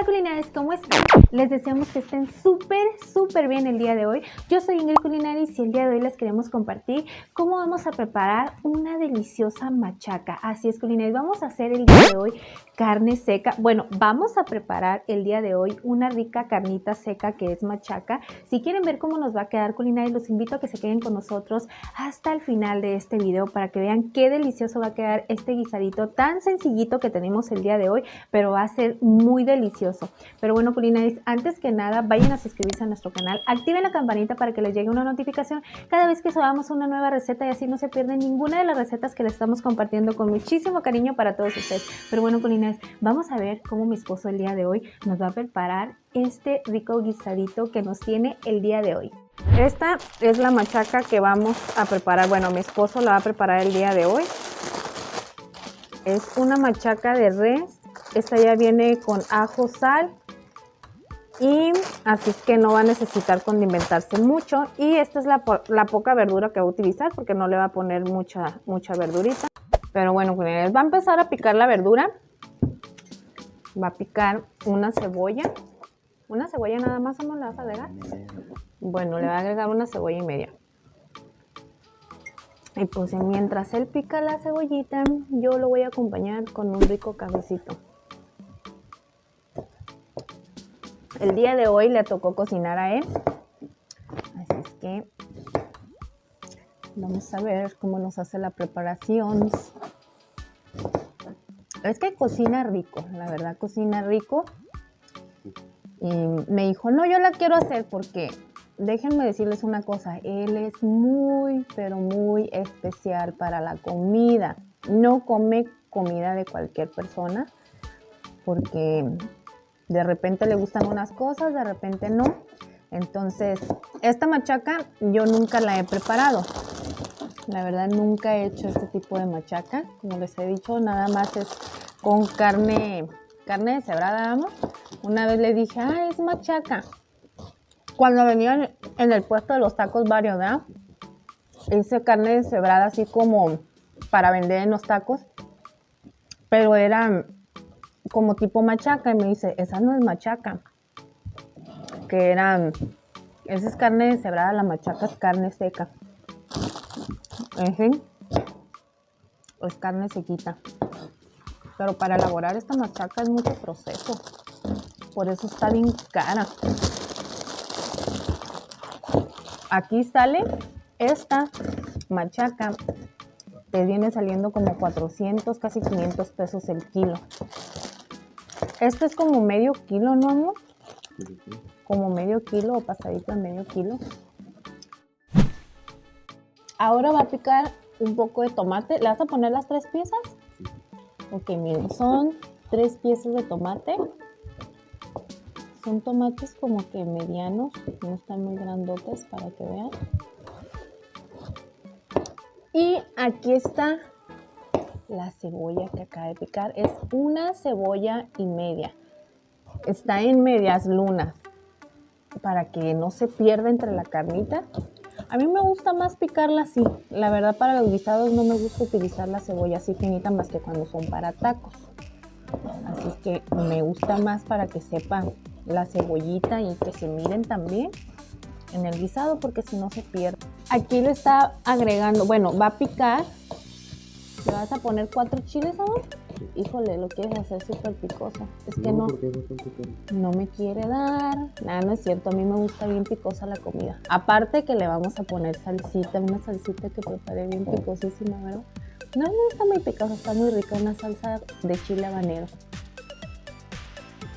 Hola culinarios, ¿cómo están? Les deseamos que estén súper bien el día de hoy. Yo soy Ingrid Culinaris y el día de hoy les queremos compartir cómo vamos a preparar una deliciosa machaca. Así es, culinarios, vamos a hacer el día de hoy carne seca. Bueno, vamos a preparar el día de hoy una rica carnita seca que es machaca. Si quieren ver cómo nos va a quedar, culinarios, los invito a que se queden con nosotros hasta el final de este video para que vean qué delicioso va a quedar este guisadito tan sencillito que tenemos el día de hoy, pero va a ser muy delicioso. Pero bueno, culinarios, antes que nada, vayan a suscribirse a nuestro canal, activen la campanita para que les llegue una notificación cada vez que subamos una nueva receta y así no se pierden ninguna de las recetas que les estamos compartiendo con muchísimo cariño para todos ustedes. Pero bueno, culinarios, vamos a ver cómo mi esposo el día de hoy nos va a preparar este rico guisadito que nos tiene el día de hoy. Esta es la machaca que vamos a preparar. Bueno, mi esposo la va a preparar el día de hoy. Es una machaca de res. Esta ya viene con ajo, sal y así es que no va a necesitar condimentarse mucho. Y esta es la poca verdura que va a utilizar porque no le va a poner mucha verdurita. Pero bueno, va a empezar a picar la verdura. Va a picar una cebolla. ¿Una cebolla nada más o no le vas a agregar? Bueno, le va a agregar una cebolla y media. Y pues mientras él pica la cebollita, yo lo voy a acompañar con un rico cafecito. El día de hoy le tocó cocinar a él. Así es que vamos a ver cómo nos hace la preparación. Es que cocina rico, la verdad cocina rico. Y me dijo, no, yo la quiero hacer porque, déjenme decirles una cosa, él es muy, pero muy especial para la comida. No come comida de cualquier persona porque de repente le gustan unas cosas, de repente no. Entonces, esta machaca yo nunca la he preparado. La verdad nunca he hecho este tipo de machaca. Como les he dicho, nada más es con carne deshebrada, vamos. Una vez le dije, es machaca. Cuando venían en el puesto de los tacos varios, ¿verdad? Hice carne deshebrada así como para vender en los tacos. Pero era como tipo machaca y me dice, esa no es machaca. Esa es carne deshebrada, la machaca es carne seca. Es carne sequita. Pero para elaborar esta machaca es mucho proceso. Por eso está bien cara. Aquí sale esta machaca. Te viene saliendo como 400, casi 500 pesos el kilo. Esto es como medio kilo, ¿no, amor? Como medio kilo o pasadito de medio kilo. Ahora va a picar un poco de tomate. ¿Le vas a poner las 3 piezas? Ok, miren, son 3 piezas de tomate. Son tomates como que medianos, no están muy grandotes para que vean. Y aquí está la cebolla que acaba de picar. Es una cebolla y media. Está en medias lunas para que no se pierda entre la carnita. A mí me gusta más picarla así. La verdad, para los guisados no me gusta utilizar la cebolla así finita más que cuando son para tacos. Así es que me gusta más para que sepan la cebollita y que se miren también en el guisado porque si no se pierde. Aquí le está agregando, bueno, va a picar. ¿Le vas a poner 4 chiles, amor? Híjole, lo quieres hacer súper picoso. Es que no me quiere dar. Nada, no es cierto, a mí me gusta bien picosa la comida. Aparte que le vamos a poner salsita, una salsita que preparé bien picosísima, ¿verdad? No está muy picosa, está muy rica, una salsa de chile habanero.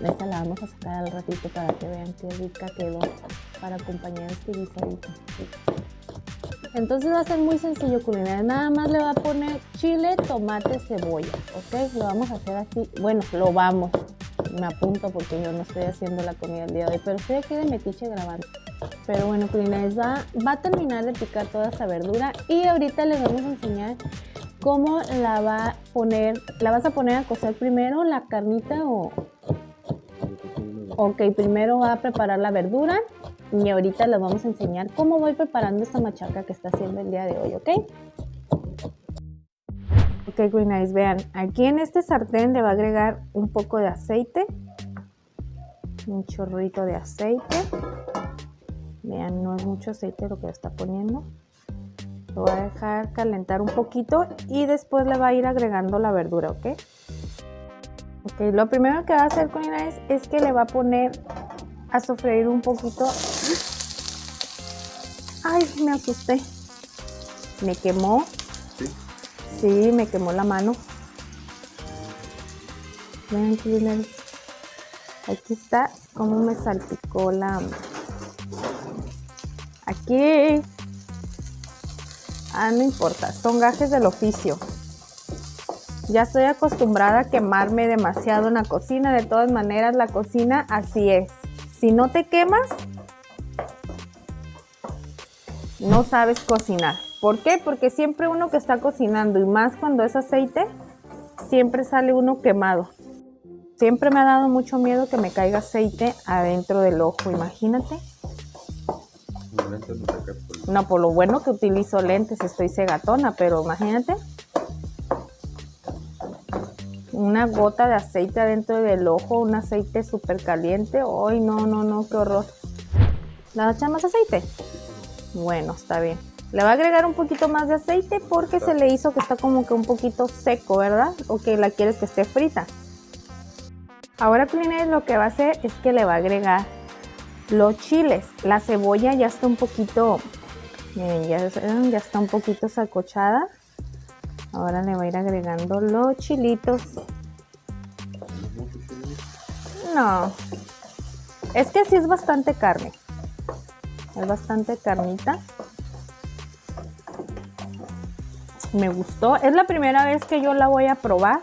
Esta la vamos a sacar al ratito para que vean qué rica quedó para acompañar este guisadito. Entonces va a ser muy sencillo, culinario. Nada más le va a poner chile, tomate, cebolla, ¿ok? Lo vamos a hacer así. Bueno, lo vamos. Me apunto porque yo no estoy haciendo la comida el día de hoy, pero estoy aquí de metiche grabando. Pero bueno, culinarios, va a terminar de picar toda esa verdura y ahorita les vamos a enseñar cómo la va a poner. ¿La vas a poner a cocer primero la carnita o...? Ok, primero va a preparar la verdura y ahorita les vamos a enseñar cómo voy preparando esta machaca que está haciendo el día de hoy, ¿ok? Ok, culinarios, vean, aquí en este sartén le va a agregar un poco de aceite. Un chorrito de aceite. Vean, no es mucho aceite lo que está poniendo. Lo voy a dejar calentar un poquito y después le va a ir agregando la verdura, ¿ok? Ok, lo primero que va a hacer con Inés es que le va a poner a sofreír un poquito. Ay, me asusté. Me quemó. ¿Sí? Sí, me quemó la mano. Vean, Inés. Aquí está cómo me salpicó la... Aquí. No importa, son gajes del oficio. Ya estoy acostumbrada a quemarme demasiado en la cocina. De todas maneras, la cocina así es. Si no te quemas, no sabes cocinar. ¿Por qué? Porque siempre uno que está cocinando, y más cuando es aceite, siempre sale uno quemado. Siempre me ha dado mucho miedo que me caiga aceite adentro del ojo, imagínate. No, por lo bueno que utilizo lentes, estoy cegatona, pero imagínate. Una gota de aceite adentro del ojo, un aceite súper caliente. ¡Ay, no, qué horror! ¿Le vas a echar más aceite? Bueno, está bien. Le va a agregar un poquito más de aceite porque se le hizo que está como que un poquito seco, ¿verdad? O que la quieres que esté frita. Ahora Inés lo que va a hacer es que le va a agregar los chiles. La cebolla ya está un poquito, miren, ya está un poquito sacochada. Ahora le va a ir agregando los chilitos. No, es que sí es bastante carne. Es bastante carnita. Me gustó. Es la primera vez que yo la voy a probar.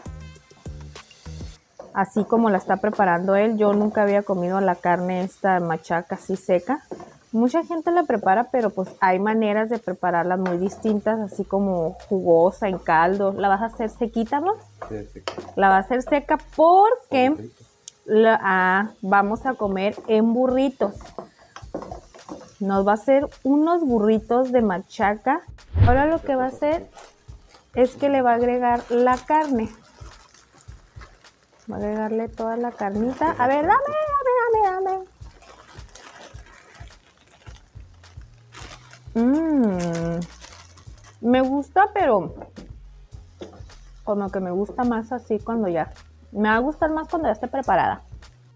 Así como la está preparando él. Yo nunca había comido la carne esta machaca así seca. Mucha gente la prepara, pero pues hay maneras de prepararla muy distintas, así como jugosa, en caldo. ¿La vas a hacer sequita, no? Sí, seca. La va a hacer seca porque vamos a comer en burritos. Nos va a hacer unos burritos de machaca. Ahora lo que va a hacer es que le va a agregar la carne. Va a agregarle toda la carnita. A ver, dame. Me gusta, pero como que me gusta más así cuando ya... Me va a gustar más cuando ya esté preparada.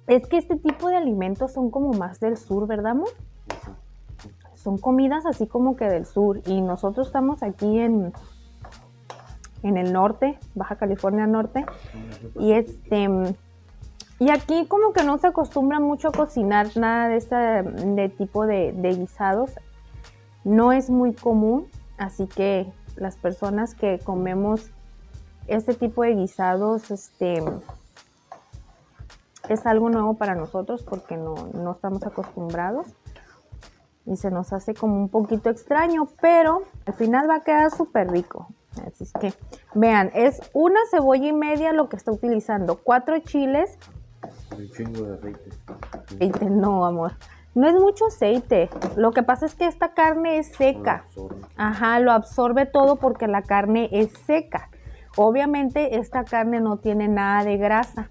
Es que este tipo de alimentos son como más del sur, ¿verdad, amor? Son comidas así como que del sur. Y nosotros estamos aquí en el norte, Baja California Norte. Y y aquí como que no se acostumbra mucho a cocinar nada de tipo de guisados. No es muy común, así que las personas que comemos este tipo de guisados, es algo nuevo para nosotros porque no estamos acostumbrados y se nos hace como un poquito extraño, pero al final va a quedar súper rico. Así es que vean, es una cebolla y media lo que está utilizando, 4 chiles. Un chingo de aceite. Aceite, no, amor. No es mucho aceite. Lo que pasa es que esta carne es seca. Ajá, lo absorbe todo porque la carne es seca. Obviamente esta carne no tiene nada de grasa.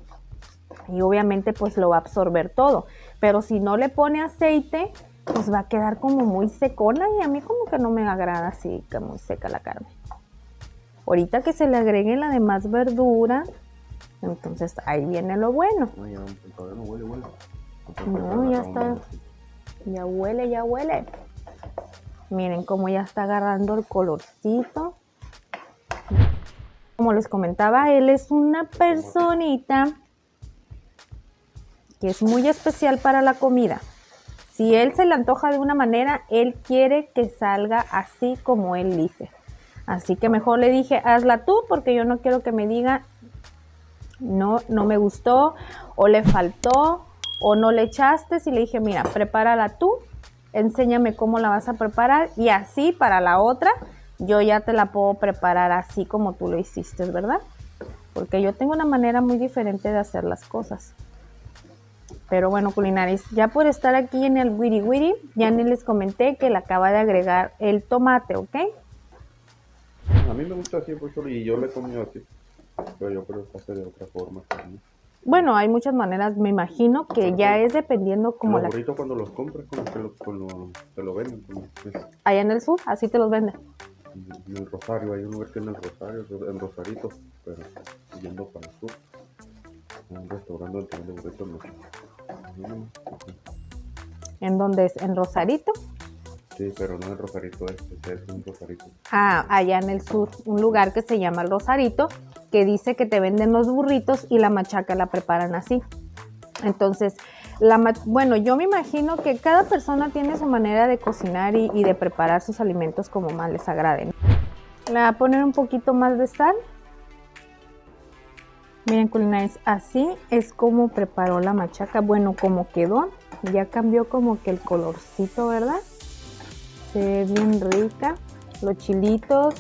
Y obviamente pues lo va a absorber todo. Pero si no le pone aceite, pues va a quedar como muy secona. Y a mí como que no me agrada así, que muy seca la carne. Ahorita que se le agregue la demás verdura, entonces ahí viene lo bueno. No huele. No, ya está. Ya huele. Miren cómo ya está agarrando el colorcito. Como les comentaba, él es una personita que es muy especial para la comida. Si él se le antoja de una manera, él quiere que salga así como él dice. Así que mejor le dije, hazla tú, porque yo no quiero que me diga, no me gustó, o le faltó, o no le echaste. Y le dije, mira, prepárala tú, enséñame cómo la vas a preparar, y así para la otra, yo ya te la puedo preparar así como tú lo hiciste, ¿verdad? Porque yo tengo una manera muy diferente de hacer las cosas. Pero bueno, culinaris, ya por estar aquí en el Wiri Wiri, ya ni les comenté que le acaba de agregar el tomate, ¿ok? A mí me gusta así, por solo, y yo le he comido así. Pero yo creo que hace de otra forma también. Bueno, hay muchas maneras, me imagino que ya es dependiendo como Los la... burritos cuando los compras, como te lo venden. Allá en el sur, así te los venden. En el Rosario, hay un lugar que es en el Rosario, en Rosarito, pero yendo para el sur. Un restaurante donde venden burritos mexicanos. ¿En dónde es? ¿En Rosarito? Sí, pero no en Rosarito es un Rosarito. Ah, allá en el sur, un lugar que se llama El Rosarito, que dice que te venden los burritos y la machaca la preparan así. Entonces, bueno, yo me imagino que cada persona tiene su manera de cocinar y de preparar sus alimentos como más les agrade. Le voy a poner un poquito más de sal. Miren, culinaris, así es como preparó la machaca. Bueno, como quedó, ya cambió como que el colorcito, ¿verdad? Se ve bien rica. Los chilitos,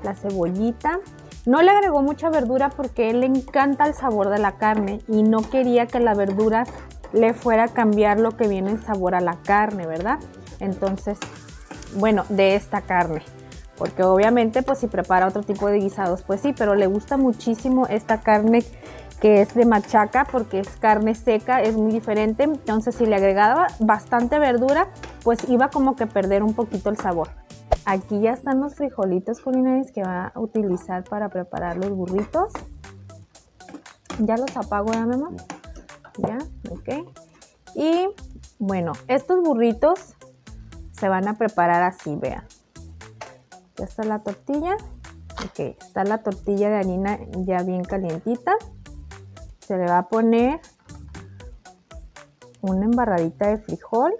la cebollita. No le agregó mucha verdura porque a él le encanta el sabor de la carne y no quería que la verdura le fuera a cambiar lo que viene el sabor a la carne, ¿verdad? Entonces, bueno, de esta carne. Porque obviamente, pues si prepara otro tipo de guisados, pues sí, pero le gusta muchísimo esta carne que es de machaca porque es carne seca, es muy diferente. Entonces, si le agregaba bastante verdura, pues iba como que perder un poquito el sabor. Aquí ya están los frijolitos culinaris que va a utilizar para preparar los burritos. Ya los apago, ¿ya, mamá? Ya, ok. Y bueno, estos burritos se van a preparar así, vean. Ya está la tortilla. Ok, está la tortilla de harina ya bien calientita. Se le va a poner una embarradita de frijol.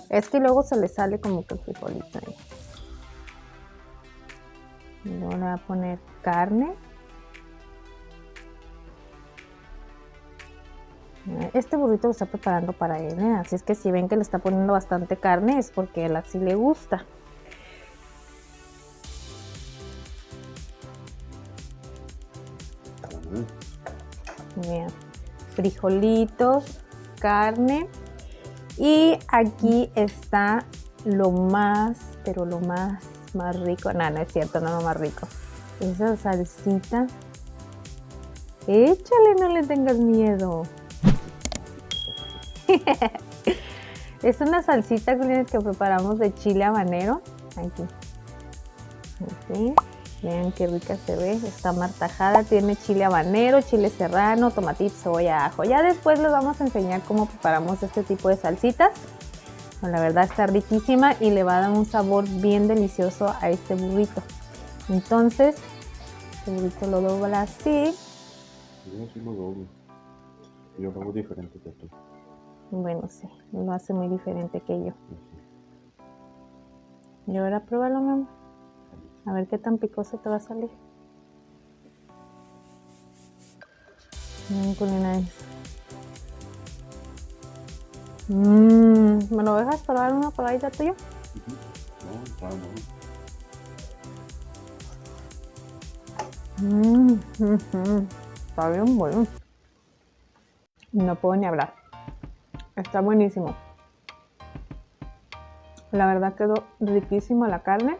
Es que luego se le sale como que el frijolito ahí. Y luego le va a poner carne. Este burrito lo está preparando para él, ¿eh? Así es que si ven que le está poniendo bastante carne es porque a él así le gusta. Bien, frijolitos, carne. Y aquí está lo más, pero lo más rico. No, no es cierto, no lo más rico. Esa salsita. Échale, no le tengas miedo. Es una salsita que preparamos de chile habanero. Aquí. Okay. Vean qué rica se ve. Está martajada. Tiene chile habanero, chile serrano, tomatito, cebolla, ajo. Ya después les vamos a enseñar cómo preparamos este tipo de salsitas. Bueno, la verdad está riquísima y le va a dar un sabor bien delicioso a este burrito. Entonces, este burrito lo dobla así. Yo sí lo doblo. Yo lo hago diferente que tú. Bueno, sí, lo hace muy diferente que yo. Y ahora pruébalo, mamá. A ver qué tan picoso te va a salir. ¿Me lo dejas probar una probadita tuya? No, está bueno. Está bien bueno. No puedo ni hablar. Está buenísimo. La verdad quedó riquísimo la carne.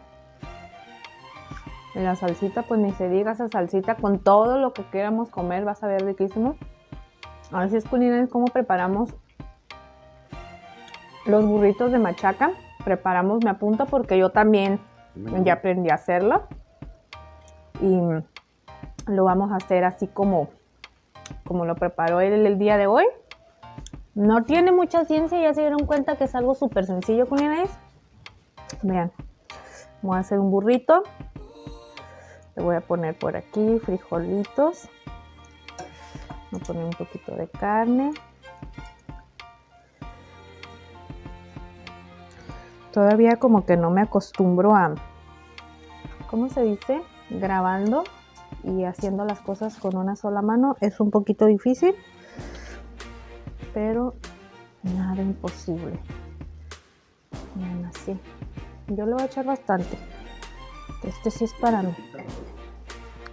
Y la salsita, pues ni se diga, esa salsita con todo lo que queramos comer va a saber riquísimo. Así es, culinaris, cómo preparamos los burritos de machaca. Preparamos, me apunto porque yo también ya aprendí a hacerlo. Y lo vamos a hacer así como lo preparó él el día de hoy. No tiene mucha ciencia, ya se dieron cuenta que es algo súper sencillo, culinaris. Vean, voy a hacer un burrito. Le voy a poner por aquí frijolitos. Voy a poner un poquito de carne. Todavía como que no me acostumbro a, ¿cómo se dice? Grabando y haciendo las cosas con una sola mano. Es un poquito difícil, pero nada imposible. Vean así. Yo le voy a echar bastante. Este sí es para mí.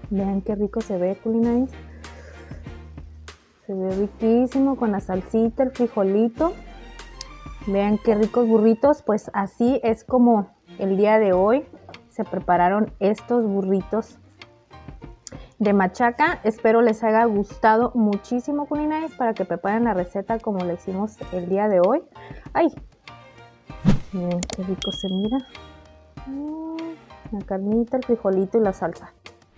Vean qué rico se ve, culinaris. Se ve riquísimo con la salsita, el frijolito. Vean qué ricos burritos. Pues así es como el día de hoy se prepararon estos burritos de machaca. Espero les haya gustado muchísimo, culinaris, para que preparen la receta como la hicimos el día de hoy. ¡Ay! Miren qué rico se mira. La carnita, el frijolito y la salsa.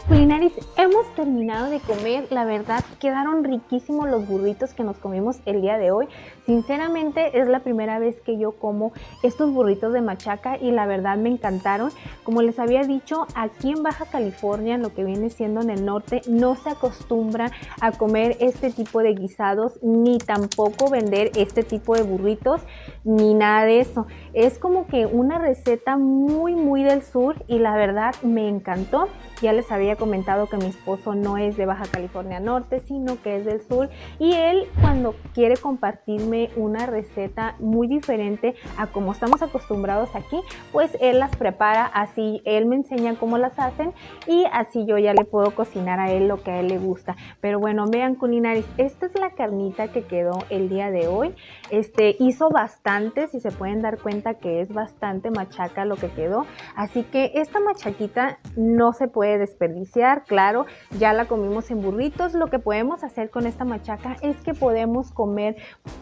Culinaris, hemos terminado de comer. La verdad, quedaron riquísimos los burritos que nos comimos el día de hoy. Sinceramente, es la primera vez que yo como estos burritos de machaca y la verdad me encantaron. Como les había dicho, aquí en Baja California, lo que viene siendo en el norte, no se acostumbra a comer este tipo de guisados, ni tampoco vender este tipo de burritos, ni nada de eso. Es como que una receta muy del sur y la verdad me encantó. Ya les había comentado que mi esposo no es de Baja California Norte, sino que es del sur, y él, cuando quiere compartirme una receta muy diferente a como estamos acostumbrados aquí, pues él las prepara así. Él me enseña cómo las hacen y así yo ya le puedo cocinar a él lo que a él le gusta. Pero bueno, vean, culinaris, esta es la carnita que quedó el día de hoy. Hizo bastante, si se pueden dar cuenta que es bastante machaca lo que quedó, así que esta machaquita no se puede desperdiciar. Claro, ya la comimos en burritos. Lo que podemos hacer con esta machaca es que podemos comer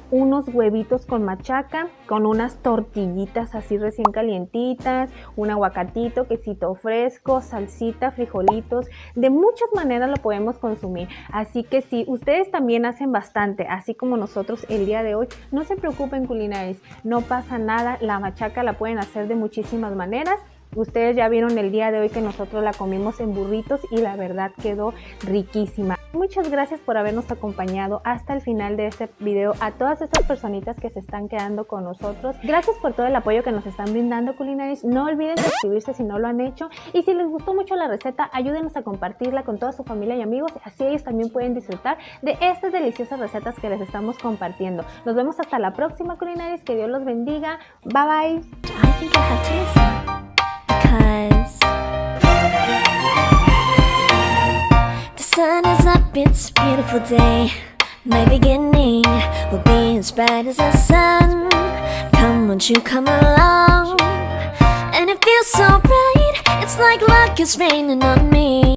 unos huevitos con machaca, con unas tortillitas así recién calientitas, un aguacatito, quesito fresco, salsita, frijolitos. De muchas maneras lo podemos consumir, así que si ustedes también hacen bastante, así como nosotros el día de hoy, no se preocupen, culinaris, no pasa nada. La machaca la pueden hacer de muchísimas maneras. Ustedes ya vieron el día de hoy que nosotros la comimos en burritos y la verdad quedó riquísima. Muchas gracias por habernos acompañado hasta el final de este video. A todas estas personitas que se están quedando con nosotros, gracias por todo el apoyo que nos están brindando, culinaris. No olviden suscribirse si no lo han hecho, y si les gustó mucho la receta, ayúdenos a compartirla con toda su familia y amigos, así ellos también pueden disfrutar de estas deliciosas recetas que les estamos compartiendo. Nos vemos hasta la próxima, culinaris. Que Dios los bendiga. Bye bye. Because the sun is up, it's a beautiful day. My beginning will be as bright as the sun. Come, won't you come along? And it feels so bright, it's like luck is raining on me.